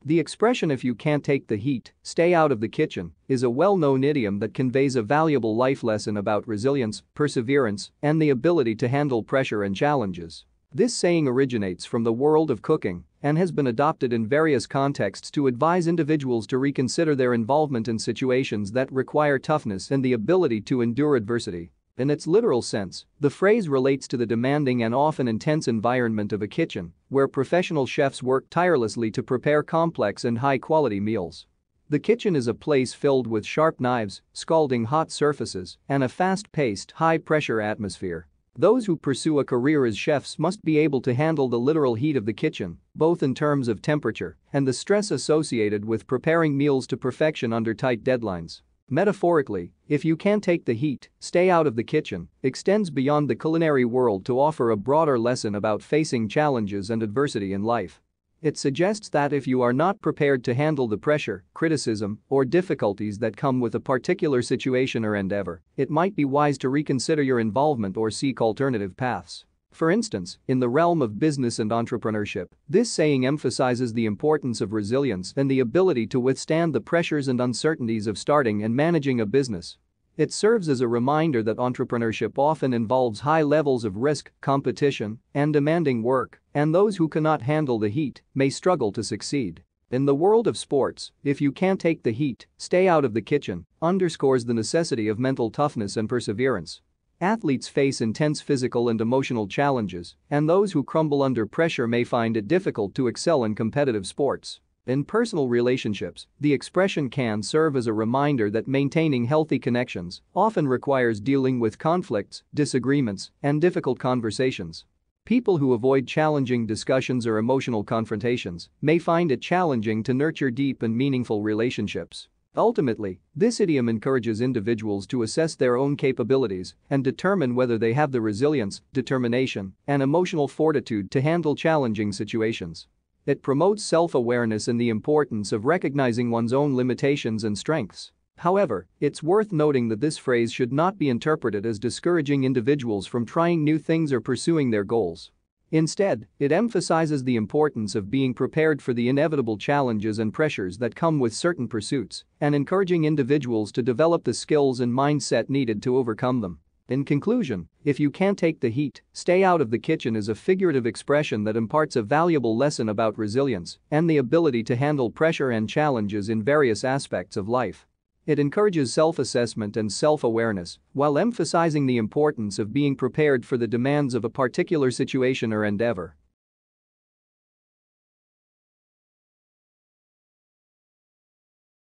The expression "if you can't take the heat, stay out of the kitchen" is a well-known idiom that conveys a valuable life lesson about resilience, perseverance, and the ability to handle pressure and challenges. This saying originates from the world of cooking and has been adopted in various contexts to advise individuals to reconsider their involvement in situations that require toughness and the ability to endure adversity. In its literal sense, the phrase relates to the demanding and often intense environment of a kitchen, where professional chefs work tirelessly to prepare complex and high-quality meals. The kitchen is a place filled with sharp knives, scalding hot surfaces, and a fast-paced, high-pressure atmosphere. Those who pursue a career as chefs must be able to handle the literal heat of the kitchen, both in terms of temperature and the stress associated with preparing meals to perfection under tight deadlines. Metaphorically, "if you can't take the heat, stay out of the kitchen" extends beyond the culinary world to offer a broader lesson about facing challenges and adversity in life. It suggests that if you are not prepared to handle the pressure, criticism, or difficulties that come with a particular situation or endeavor, it might be wise to reconsider your involvement or seek alternative paths. For instance, in the realm of business and entrepreneurship, this saying emphasizes the importance of resilience and the ability to withstand the pressures and uncertainties of starting and managing a business. It serves as a reminder that entrepreneurship often involves high levels of risk, competition, and demanding work, and those who cannot handle the heat may struggle to succeed. In the world of sports, "if you can't take the heat, stay out of the kitchen" underscores the necessity of mental toughness and perseverance. Athletes face intense physical and emotional challenges, and those who crumble under pressure may find it difficult to excel in competitive sports. In personal relationships, the expression can serve as a reminder that maintaining healthy connections often requires dealing with conflicts, disagreements, and difficult conversations. People who avoid challenging discussions or emotional confrontations may find it challenging to nurture deep and meaningful relationships. Ultimately, this idiom encourages individuals to assess their own capabilities and determine whether they have the resilience, determination, and emotional fortitude to handle challenging situations. It promotes self-awareness and the importance of recognizing one's own limitations and strengths. However, it's worth noting that this phrase should not be interpreted as discouraging individuals from trying new things or pursuing their goals. Instead, it emphasizes the importance of being prepared for the inevitable challenges and pressures that come with certain pursuits and encouraging individuals to develop the skills and mindset needed to overcome them. In conclusion, "if you can't take the heat, stay out of the kitchen" is a figurative expression that imparts a valuable lesson about resilience and the ability to handle pressure and challenges in various aspects of life. It encourages self-assessment and self-awareness while emphasizing the importance of being prepared for the demands of a particular situation or endeavor.